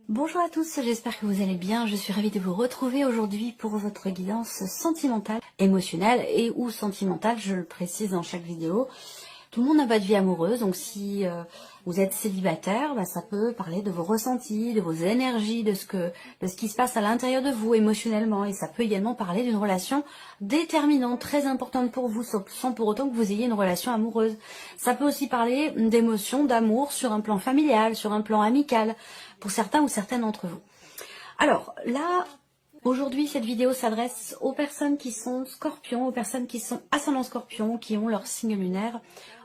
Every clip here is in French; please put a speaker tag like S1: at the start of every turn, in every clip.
S1: Bonjour à tous, j'espère que vous allez bien. Je suis ravie de vous retrouver aujourd'hui pour votre guidance sentimentale, émotionnelle et ou sentimentale, je le précise dans chaque vidéo. Tout le monde n'a pas de vie amoureuse, donc si vous êtes célibataire, ça peut parler de vos ressentis, de vos énergies, de ce qui se passe à l'intérieur de vous émotionnellement. Et ça peut également parler d'une relation déterminante, très importante pour vous, sans pour autant que vous ayez une relation amoureuse. Ça peut aussi parler d'émotions, d'amour sur un plan familial, sur un plan amical, pour certains ou certaines d'entre vous. Alors là, aujourd'hui, cette vidéo s'adresse aux personnes qui sont scorpions, aux personnes qui sont ascendant scorpion, qui ont leur signe lunaire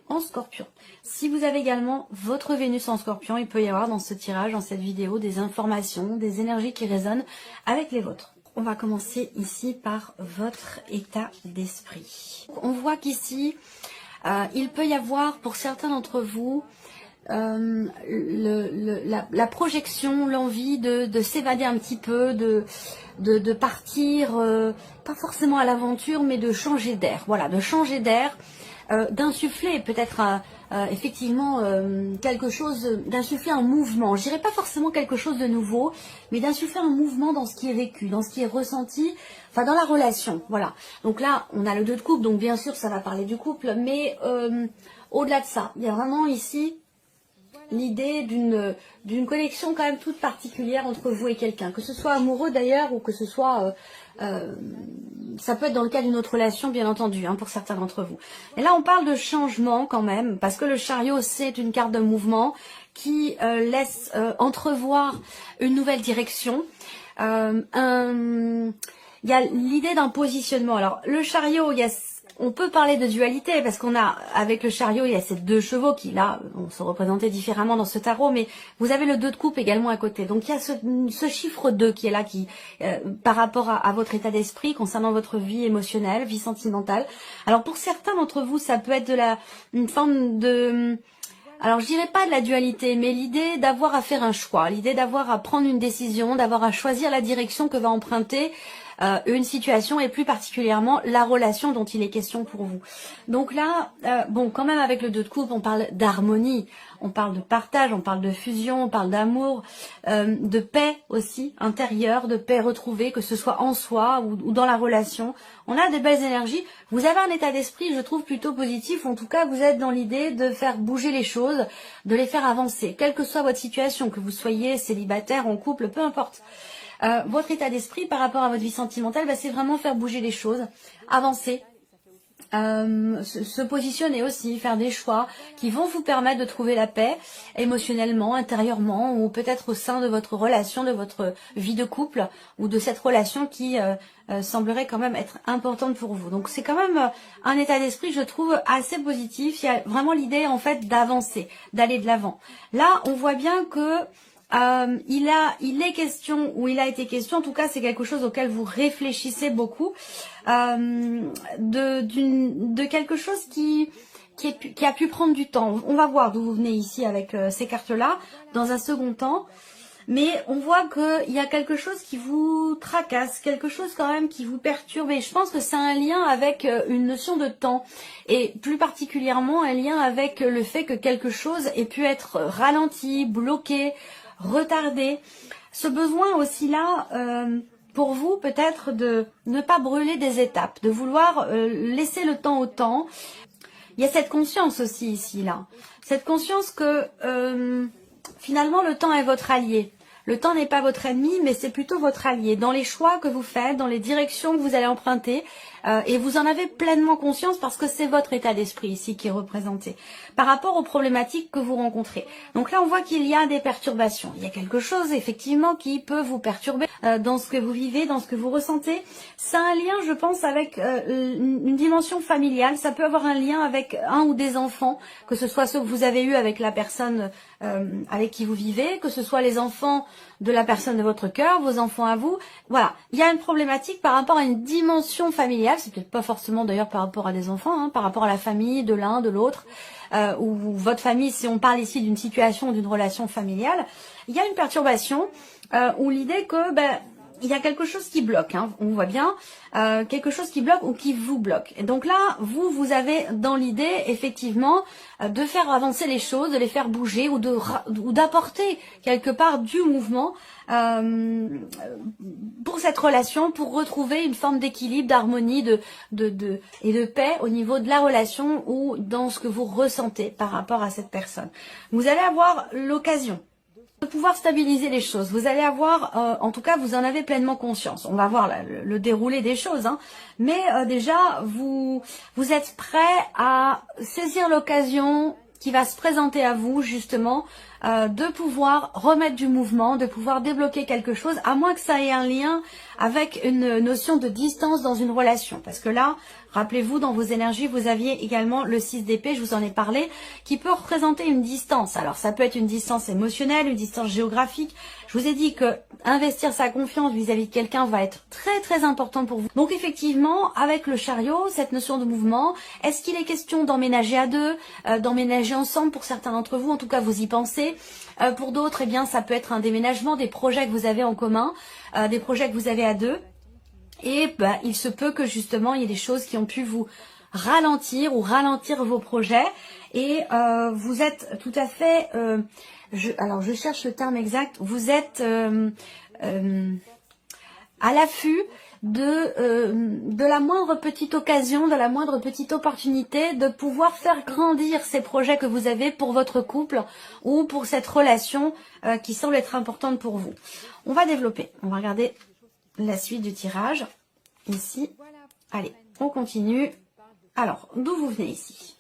S1: en scorpion. Si vous avez également votre Vénus en scorpion, il peut y avoir dans ce tirage, dans cette vidéo, des informations, des énergies qui résonnent avec les vôtres. On va commencer ici par votre état d'esprit. On voit qu'ici, il peut y avoir pour certains d'entre vous la projection, l'envie de s'évader un petit peu, de partir, pas forcément à l'aventure, mais de changer d'air. Voilà, de changer d'air, d'insuffler peut-être effectivement quelque chose, d'insuffler un mouvement. Je dirais pas forcément quelque chose de nouveau, mais d'insuffler un mouvement dans ce qui est vécu, dans ce qui est ressenti, enfin dans la relation. Voilà. Donc là, on a le 2 de coupe, donc bien sûr ça va parler du couple, mais au-delà de ça, il y a vraiment ici l'idée d'une connexion quand même toute particulière entre vous et quelqu'un, que ce soit amoureux d'ailleurs ou que ce soit ça peut être dans le cas d'une autre relation bien entendu pour certains d'entre vous. Et là on parle de changement quand même, parce que le chariot c'est une carte de mouvement qui laisse entrevoir une nouvelle direction. Il y a l'idée d'un positionnement. Alors le chariot, on peut parler de dualité parce qu'on a, avec le chariot, il y a ces 2 chevaux qui, là, vont se représenter différemment dans ce tarot, mais vous avez le 2 de coupe également à côté. Donc, il y a ce chiffre 2 qui est là, qui, par rapport à votre état d'esprit, concernant votre vie émotionnelle, vie sentimentale. Alors, pour certains d'entre vous, ça peut être une forme de... Alors, je dirais pas de la dualité, mais l'idée d'avoir à faire un choix, l'idée d'avoir à prendre une décision, d'avoir à choisir la direction que va emprunter une situation et plus particulièrement la relation dont il est question pour vous. Donc là, bon, quand même avec le 2 de coupe, on parle d'harmonie, on parle de partage, on parle de fusion, on parle d'amour, de paix aussi intérieure, de paix retrouvée, que ce soit en soi ou dans la relation. On a des belles énergies. Vous avez un état d'esprit, je trouve, plutôt positif. En tout cas, vous êtes dans l'idée de faire bouger les choses, de les faire avancer, quelle que soit votre situation, que vous soyez célibataire, en couple, peu importe. Votre état d'esprit par rapport à votre vie sentimentale, c'est vraiment faire bouger les choses, avancer, se positionner aussi, faire des choix qui vont vous permettre de trouver la paix émotionnellement, intérieurement, ou peut-être au sein de votre relation, de votre vie de couple, ou de cette relation qui semblerait quand même être importante pour vous. Donc c'est quand même un état d'esprit, je trouve, assez positif. Il y a vraiment l'idée en fait d'avancer, d'aller de l'avant. Là, on voit bien que il est question, ou il a été question, en tout cas c'est quelque chose auquel vous réfléchissez beaucoup, de quelque chose qui a pu prendre du temps. On va voir d'où vous venez ici avec ces cartes-là dans un second temps. Mais on voit qu'il y a quelque chose qui vous tracasse, quelque chose quand même qui vous perturbe. Et je pense que c'est un lien avec une notion de temps. Et plus particulièrement un lien avec le fait que quelque chose ait pu être ralenti, bloqué, retardé. Ce besoin aussi là, pour vous peut-être de ne pas brûler des étapes, de vouloir laisser le temps au temps. Il y a cette conscience aussi ici là. Cette conscience que finalement le temps est votre allié. Le temps n'est pas votre ennemi, mais c'est plutôt votre allié. Dans les choix que vous faites, dans les directions que vous allez emprunter, et vous en avez pleinement conscience parce que c'est votre état d'esprit ici qui est représenté par rapport aux problématiques que vous rencontrez. Donc là, on voit qu'il y a des perturbations. Il y a quelque chose effectivement qui peut vous perturber dans ce que vous vivez, dans ce que vous ressentez. C'est un lien, je pense, avec une dimension familiale. Ça peut avoir un lien avec un ou des enfants, que ce soit ceux que vous avez eus avec la personne avec qui vous vivez, que ce soit les enfants de la personne de votre cœur, vos enfants à vous. Voilà, il y a une problématique par rapport à une dimension familiale, c'est peut-être pas forcément d'ailleurs par rapport à des enfants, par rapport à la famille de l'un, de l'autre, ou votre famille, si on parle ici d'une situation, d'une relation familiale, il y a une perturbation, ou l'idée que il y a quelque chose qui bloque, hein, on voit bien, quelque chose qui bloque ou qui vous bloque. Et donc là, vous avez dans l'idée, effectivement, de faire avancer les choses, de les faire bouger ou d'apporter quelque part du mouvement pour cette relation, pour retrouver une forme d'équilibre, d'harmonie et de paix au niveau de la relation ou dans ce que vous ressentez par rapport à cette personne. Vous allez avoir l'occasion de pouvoir stabiliser les choses. Vous allez avoir, en tout cas, vous en avez pleinement conscience. On va voir le déroulé des choses, hein. Mais déjà, vous êtes prêt à saisir l'occasion qui va se présenter à vous, justement, de pouvoir remettre du mouvement, de pouvoir débloquer quelque chose, à moins que ça ait un lien avec une notion de distance dans une relation. Parce que là, rappelez-vous, dans vos énergies, vous aviez également le 6 d'épée, je vous en ai parlé, qui peut représenter une distance. Alors, ça peut être une distance émotionnelle, une distance géographique. Je vous ai dit que investir sa confiance vis-à-vis de quelqu'un va être très très important pour vous. Donc, effectivement, avec le chariot, cette notion de mouvement, est-ce qu'il est question d'emménager à deux, d'emménager ensemble pour certains d'entre vous, en tout cas, vous y pensez. Pour d'autres, eh bien, ça peut être un déménagement, des projets que vous avez en commun, des projets que vous avez à deux. Et il se peut que justement, il y ait des choses qui ont pu vous ralentir ou ralentir vos projets. Et vous êtes tout à fait... alors, je cherche le terme exact. Vous êtes à l'affût de la moindre petite occasion, de la moindre petite opportunité de pouvoir faire grandir ces projets que vous avez pour votre couple ou pour cette relation qui semble être importante pour vous. On va développer, on va regarder la suite du tirage ici. Allez, on continue. Alors, d'où vous venez ici?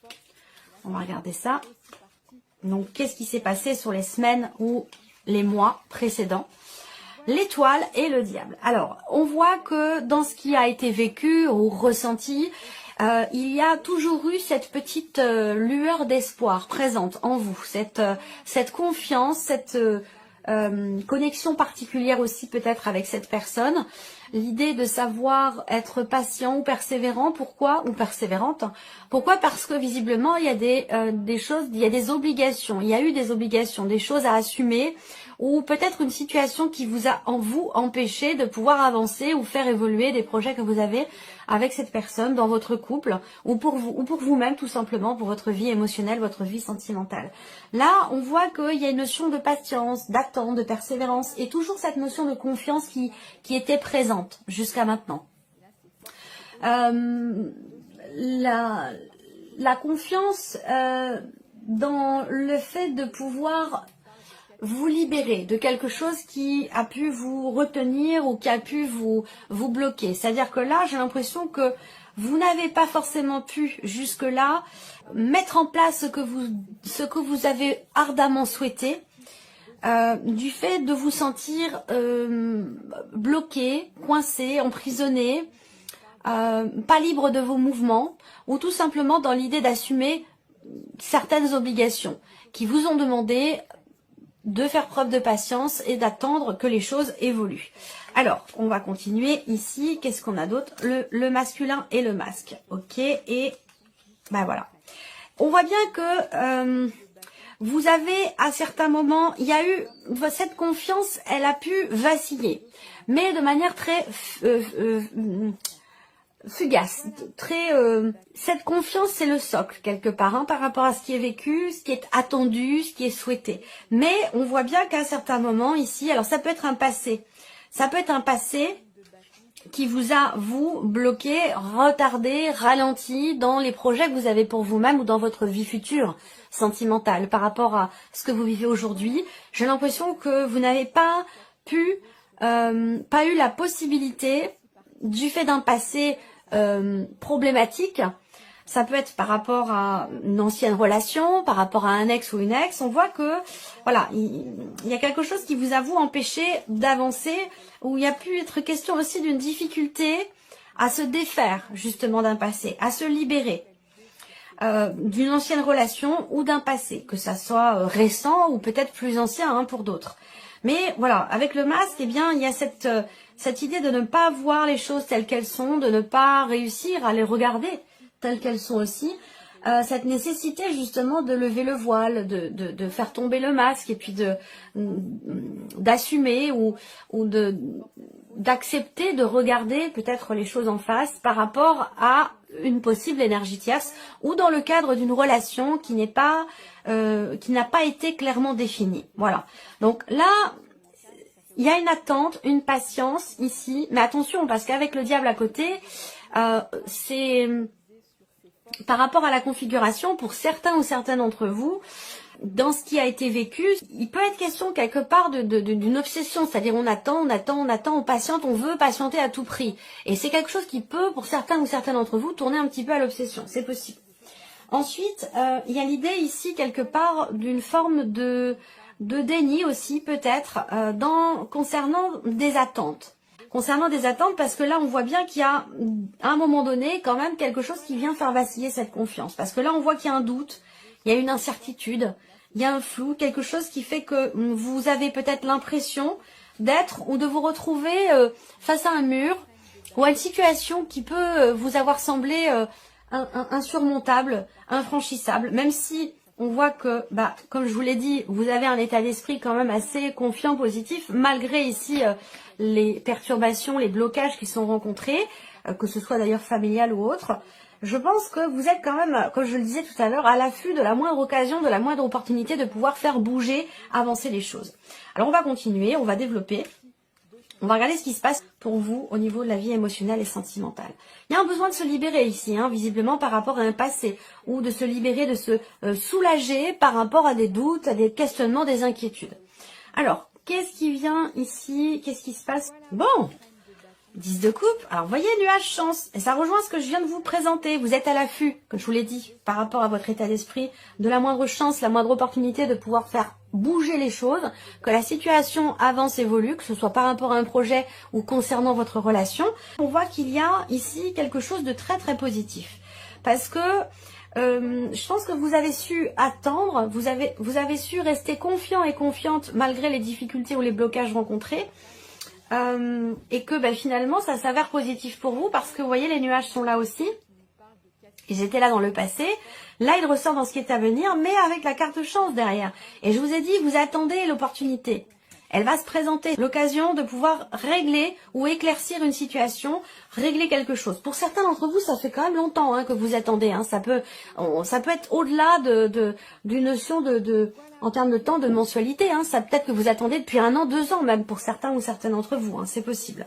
S1: On va regarder ça. Donc, qu'est-ce qui s'est passé sur les semaines ou les mois précédents? L'étoile et le diable. Alors, on voit que dans ce qui a été vécu ou ressenti, il y a toujours eu cette petite lueur d'espoir présente en vous, cette confiance, cette connexion particulière aussi peut-être avec cette personne. L'idée de savoir être patient ou persévérant, pourquoi? Ou persévérante. Pourquoi? Parce que visiblement, il y a des choses, il y a des obligations. Il y a eu des obligations, des choses à assumer, ou peut-être une situation qui vous a empêché de pouvoir avancer ou faire évoluer des projets que vous avez avec cette personne dans votre couple, ou pour vous, ou pour vous-même tout simplement, pour votre vie émotionnelle, votre vie sentimentale. Là, on voit qu'il y a une notion de patience, d'attente, de persévérance, et toujours cette notion de confiance qui était présente jusqu'à maintenant. La confiance dans le fait de pouvoir vous libérer de quelque chose qui a pu vous retenir ou qui a pu vous bloquer. C'est-à-dire que là, j'ai l'impression que vous n'avez pas forcément pu jusque-là mettre en place ce que vous avez ardemment souhaité, du fait de vous sentir bloqué, coincé, emprisonné, pas libre de vos mouvements, ou tout simplement dans l'idée d'assumer certaines obligations qui vous ont demandé de faire preuve de patience et d'attendre que les choses évoluent. Alors, on va continuer ici. Qu'est-ce qu'on a d'autre? Le masculin et le masque. Ok, et ben voilà. On voit bien que vous avez, à certains moments, il y a eu cette confiance, elle a pu vaciller, mais de manière très fugace, très cette confiance, c'est le socle quelque part, hein, par rapport à ce qui est vécu, ce qui est attendu, ce qui est souhaité. Mais on voit bien qu'à un certain moment ici, alors ça peut être un passé, qui vous a bloqué, retardé, ralenti dans les projets que vous avez pour vous-même ou dans votre vie future sentimentale par rapport à ce que vous vivez aujourd'hui. J'ai l'impression que vous n'avez pas eu la possibilité, du fait d'un passé problématique. Ça peut être par rapport à une ancienne relation, par rapport à un ex ou une ex. On voit que voilà, il y a quelque chose qui vous a empêché d'avancer, où il y a pu être question aussi d'une difficulté à se défaire justement d'un passé, à se libérer d'une ancienne relation ou d'un passé, que ça soit récent ou peut-être plus ancien, hein, pour d'autres. Mais voilà, avec le masque, eh bien, il y a cette idée de ne pas voir les choses telles qu'elles sont, de ne pas réussir à les regarder telles qu'elles sont aussi. Cette nécessité justement de lever le voile, de faire tomber le masque et puis d'assumer ou d'accepter de regarder peut-être les choses en face par rapport à une possible énergie tierce ou dans le cadre d'une relation qui n'a pas été clairement définie. Voilà. Donc là, il y a une attente, une patience ici, mais attention parce qu'avec le diable à côté, c'est par rapport à la configuration, pour certains ou certaines d'entre vous, dans ce qui a été vécu, il peut être question quelque part d'une obsession, c'est-à-dire on attend, on patiente, on veut patienter à tout prix. Et c'est quelque chose qui peut, pour certains ou certaines d'entre vous, tourner un petit peu à l'obsession, c'est possible. Ensuite, il y a l'idée ici quelque part d'une forme de déni aussi peut-être concernant des attentes. Concernant des attentes, parce que là on voit bien qu'il y a à un moment donné quand même quelque chose qui vient faire vaciller cette confiance. Parce que là on voit qu'il y a un doute, il y a une incertitude, il y a un flou, quelque chose qui fait que vous avez peut-être l'impression d'être ou de vous retrouver face à un mur ou à une situation qui peut vous avoir semblé insurmontable, infranchissable, même si on voit que, comme je vous l'ai dit, vous avez un état d'esprit quand même assez confiant, positif, malgré ici les perturbations, les blocages qui sont rencontrés, que ce soit d'ailleurs familial ou autre. Je pense que vous êtes quand même, comme je le disais tout à l'heure, à l'affût de la moindre occasion, de la moindre opportunité de pouvoir faire bouger, avancer les choses. Alors on va continuer, on va développer. On va regarder ce qui se passe pour vous au niveau de la vie émotionnelle et sentimentale. Il y a un besoin de se libérer ici, visiblement par rapport à un passé, ou de se libérer, de se soulager par rapport à des doutes, à des questionnements, des inquiétudes. Alors, qu'est-ce qui vient ici? Qu'est-ce qui se passe? Bon, 10 de coupe. Alors, voyez, nuage chance. Et ça rejoint ce que je viens de vous présenter. Vous êtes à l'affût, comme je vous l'ai dit, par rapport à votre état d'esprit, de la moindre chance, la moindre opportunité de pouvoir faire bouger les choses, que la situation avance, évolue, que ce soit par rapport à un projet ou concernant votre relation. On voit qu'il y a ici quelque chose de très très positif. Parce que je pense que vous avez su attendre, vous avez su rester confiant et confiante malgré les difficultés ou les blocages rencontrés. Et que finalement ça s'avère positif pour vous parce que vous voyez les nuages sont là aussi, ils étaient là dans le passé, là ils ressortent dans ce qui est à venir mais avec la carte chance derrière. Et je vous ai dit, vous attendez l'opportunité, elle va se présenter, l'occasion de pouvoir régler ou éclaircir une situation, régler quelque chose. Pour certains d'entre vous ça fait quand même longtemps que vous attendez, ça peut être au-delà d'une notion en termes de temps, de mensualité, ça peut-être que vous attendez depuis 1 an, 2 ans même pour certains ou certaines d'entre vous, c'est possible.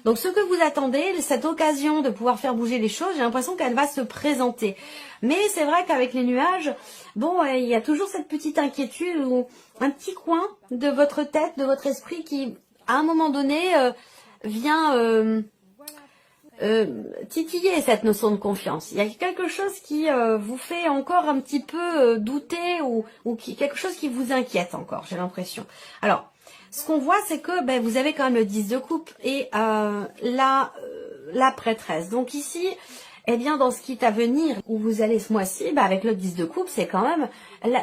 S1: Donc ce que vous attendez, cette occasion de pouvoir faire bouger les choses, j'ai l'impression qu'elle va se présenter. Mais c'est vrai qu'avec les nuages, il y a toujours cette petite inquiétude ou un petit coin de votre tête, de votre esprit qui, à un moment donné, vient titiller cette notion de confiance. Il y a quelque chose qui vous fait encore un petit peu douter ou quelque chose qui vous inquiète encore, j'ai l'impression. Alors, ce qu'on voit, c'est que vous avez quand même le 10 de coupe et la prêtresse. Donc ici, dans ce qui est à venir, où vous allez ce mois-ci, avec le 10 de coupe, c'est quand même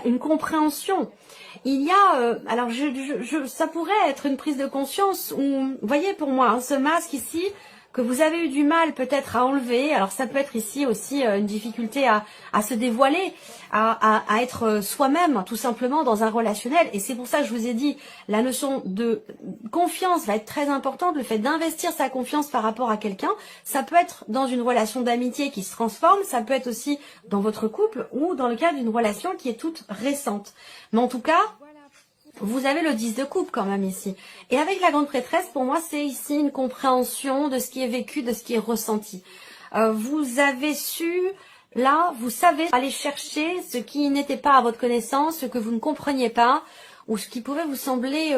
S1: une compréhension. Il y a, alors ça pourrait être une prise de conscience où, vous voyez pour moi, ce masque ici, que vous avez eu du mal peut-être à enlever, alors ça peut être ici aussi une difficulté à se dévoiler, à être soi-même tout simplement dans un relationnel, et c'est pour ça que je vous ai dit, la notion de confiance va être très importante, le fait d'investir sa confiance par rapport à quelqu'un, ça peut être dans une relation d'amitié qui se transforme, ça peut être aussi dans votre couple ou dans le cas d'une relation qui est toute récente, mais en tout cas, vous avez le 10 de coupe quand même ici. Et avec la grande prêtresse, pour moi, c'est ici une compréhension de ce qui est vécu, de ce qui est ressenti. Vous avez su, là, vous savez aller chercher ce qui n'était pas à votre connaissance, ce que vous ne compreniez pas, ou ce qui pouvait vous sembler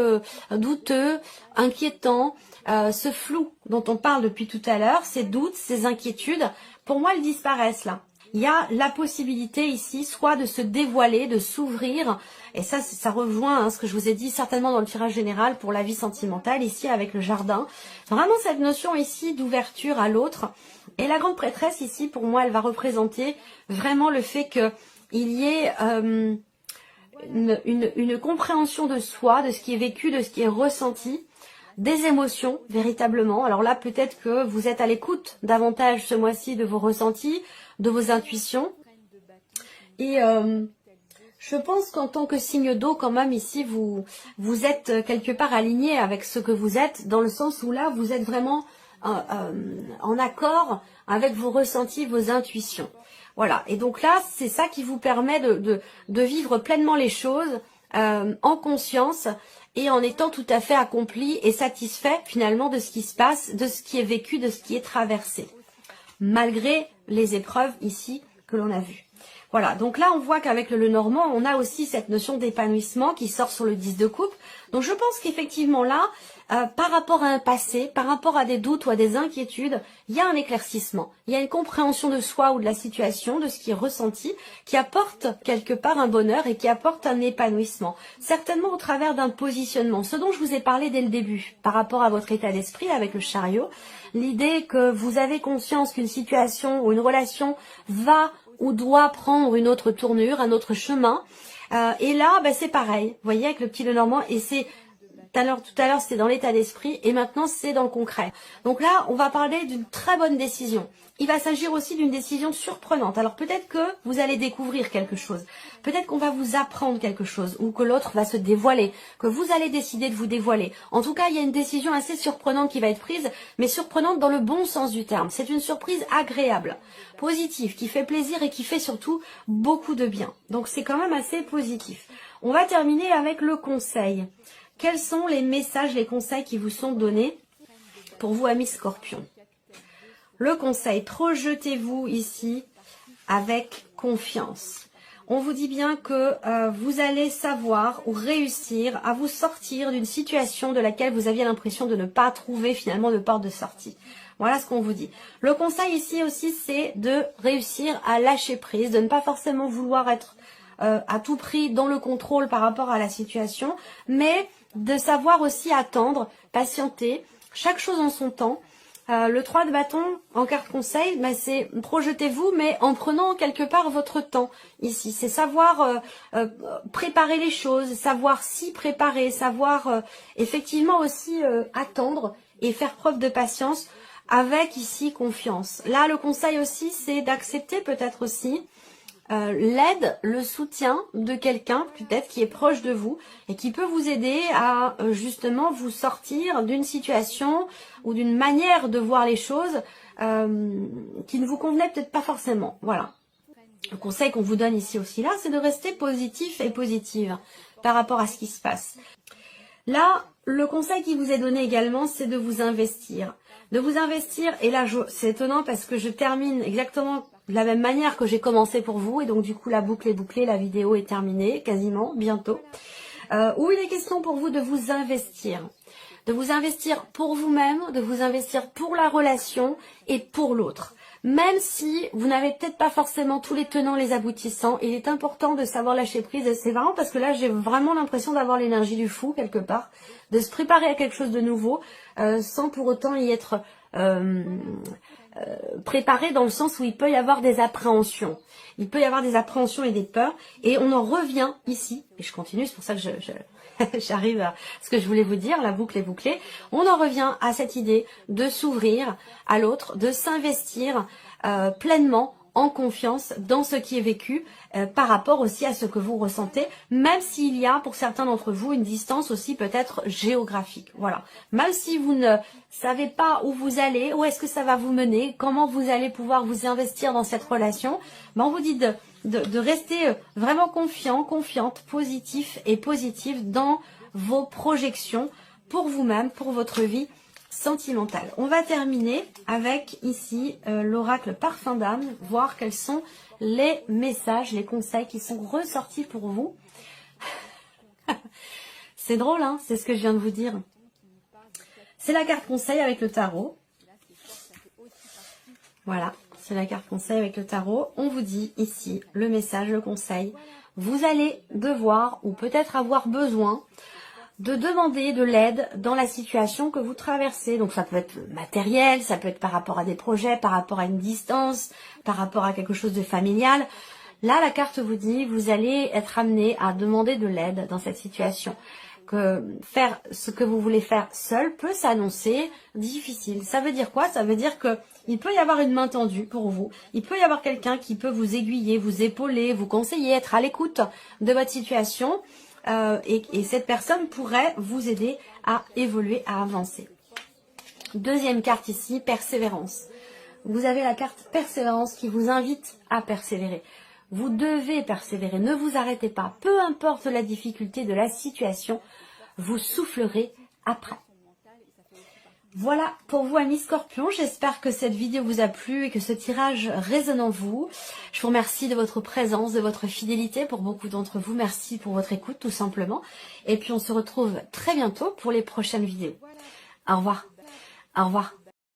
S1: douteux, inquiétant, ce flou dont on parle depuis tout à l'heure, ces doutes, ces inquiétudes, pour moi, elles disparaissent là. Il y a la possibilité ici, soit de se dévoiler, de s'ouvrir, et ça rejoint ce que je vous ai dit certainement dans le tirage général pour la vie sentimentale, ici avec le jardin. Vraiment cette notion ici d'ouverture à l'autre. Et la grande prêtresse ici, pour moi, elle va représenter vraiment le fait qu'il y ait une compréhension de soi, de ce qui est vécu, de ce qui est ressenti, des émotions, véritablement. Alors là, peut-être que vous êtes à l'écoute davantage ce mois-ci de vos ressentis, de vos intuitions. Et Je pense qu'en tant que signe d'eau, quand même, ici, vous êtes quelque part aligné avec ce que vous êtes, dans le sens où là, vous êtes vraiment en accord avec vos ressentis, vos intuitions. Voilà, et donc là, c'est ça qui vous permet de vivre pleinement les choses en conscience et en étant tout à fait accompli et satisfait finalement de ce qui se passe, de ce qui est vécu, de ce qui est traversé, malgré les épreuves ici que l'on a vues. Voilà, donc là on voit qu'avec le Lenormand, on a aussi cette notion d'épanouissement qui sort sur le 10 de coupe. Donc je pense qu'effectivement là, par rapport à un passé, par rapport à des doutes ou à des inquiétudes, il y a un éclaircissement, il y a une compréhension de soi ou de la situation, de ce qui est ressenti, qui apporte quelque part un bonheur et qui apporte un épanouissement. Certainement au travers d'un positionnement, ce dont je vous ai parlé dès le début, par rapport à votre état d'esprit avec le chariot, l'idée que vous avez conscience qu'une situation ou une relation va ou doit prendre une autre tournure, un autre chemin. Et là, c'est pareil. Vous voyez, avec le petit Lenormand, et c'est tout à l'heure, c'était dans l'état d'esprit, et maintenant, c'est dans le concret. Donc là, on va parler d'une très bonne décision. Il va s'agir aussi d'une décision surprenante. Alors peut-être que vous allez découvrir quelque chose. Peut-être qu'on va vous apprendre quelque chose, ou que l'autre va se dévoiler, que vous allez décider de vous dévoiler. En tout cas, il y a une décision assez surprenante qui va être prise, mais surprenante dans le bon sens du terme. C'est une surprise agréable, positive, qui fait plaisir et qui fait surtout beaucoup de bien. Donc c'est quand même assez positif. On va terminer avec le conseil. Quels sont les messages, les conseils qui vous sont donnés pour vous, amis Scorpions? Le conseil, projetez-vous ici avec confiance. On vous dit bien que vous allez savoir ou réussir à vous sortir d'une situation de laquelle vous aviez l'impression de ne pas trouver finalement de porte de sortie. Voilà ce qu'on vous dit. Le conseil ici aussi, c'est de réussir à lâcher prise, de ne pas forcément vouloir être à tout prix dans le contrôle par rapport à la situation, mais de savoir aussi attendre, patienter, chaque chose en son temps. Le 3 de bâton en carte conseil, c'est projetez-vous, mais en prenant quelque part votre temps ici. C'est savoir préparer les choses, savoir s'y préparer, savoir effectivement aussi attendre et faire preuve de patience avec ici confiance. Là, le conseil aussi, c'est d'accepter peut-être aussi l'aide, le soutien de quelqu'un peut-être qui est proche de vous et qui peut vous aider à justement vous sortir d'une situation ou d'une manière de voir les choses qui ne vous convenait peut-être pas forcément. Voilà. Le conseil qu'on vous donne ici aussi là, c'est de rester positif et positive par rapport à ce qui se passe. Là, le conseil qui vous est donné également, c'est de vous investir. De vous investir, et là c'est étonnant parce que je termine exactement de la même manière que j'ai commencé pour vous, et donc du coup la boucle est bouclée, la vidéo est terminée, quasiment, bientôt. Où il est question pour vous de vous investir. De vous investir pour vous-même, de vous investir pour la relation et pour l'autre. Même si vous n'avez peut-être pas forcément tous les tenants, les aboutissants, il est important de savoir lâcher prise. Et c'est marrant parce que là, j'ai vraiment l'impression d'avoir l'énergie du fou quelque part, de se préparer à quelque chose de nouveau, sans pour autant y être préparé dans le sens où il peut y avoir des appréhensions. Il peut y avoir des appréhensions et des peurs. Et on en revient ici, et je continue, c'est pour ça que j'arrive à ce que je voulais vous dire, la boucle est bouclée. On en revient à cette idée de s'ouvrir à l'autre, de s'investir pleinement en confiance dans ce qui est vécu par rapport aussi à ce que vous ressentez, même s'il y a pour certains d'entre vous une distance aussi peut-être géographique. Voilà. Même si vous ne savez pas où vous allez, où est-ce que ça va vous mener, comment vous allez pouvoir vous investir dans cette relation, on vous dit de rester vraiment confiant, confiante, positif et positive dans vos projections pour vous-même, pour votre vie sentimentale. On va terminer avec ici l'oracle parfum d'âme, voir quels sont les messages, les conseils qui sont ressortis pour vous. C'est drôle, hein, c'est ce que je viens de vous dire. C'est la carte conseil avec le tarot. Voilà, c'est la carte conseil avec le tarot. On vous dit ici le message, le conseil. Vous allez devoir ou peut-être avoir besoin de demander de l'aide dans la situation que vous traversez. Donc ça peut être matériel, ça peut être par rapport à des projets, par rapport à une distance, par rapport à quelque chose de familial. Là, la carte vous dit, vous allez être amené à demander de l'aide dans cette situation. que faire ce que vous voulez faire seul peut s'annoncer difficile. Ça veut dire quoi? Ça veut dire que il peut y avoir une main tendue pour vous. Il peut y avoir quelqu'un qui peut vous aiguiller, vous épauler, vous conseiller, être à l'écoute de votre situation. Et cette personne pourrait vous aider à évoluer, à avancer. Deuxième carte ici, persévérance. Vous avez la carte persévérance qui vous invite à persévérer. Vous devez persévérer, ne vous arrêtez pas. Peu importe la difficulté de la situation, vous soufflerez après. Voilà pour vous, amis Scorpions. J'espère que cette vidéo vous a plu et que ce tirage résonne en vous. Je vous remercie de votre présence, de votre fidélité pour beaucoup d'entre vous. Merci pour votre écoute, tout simplement. Et puis, on se retrouve très bientôt pour les prochaines vidéos. Au revoir. Au revoir.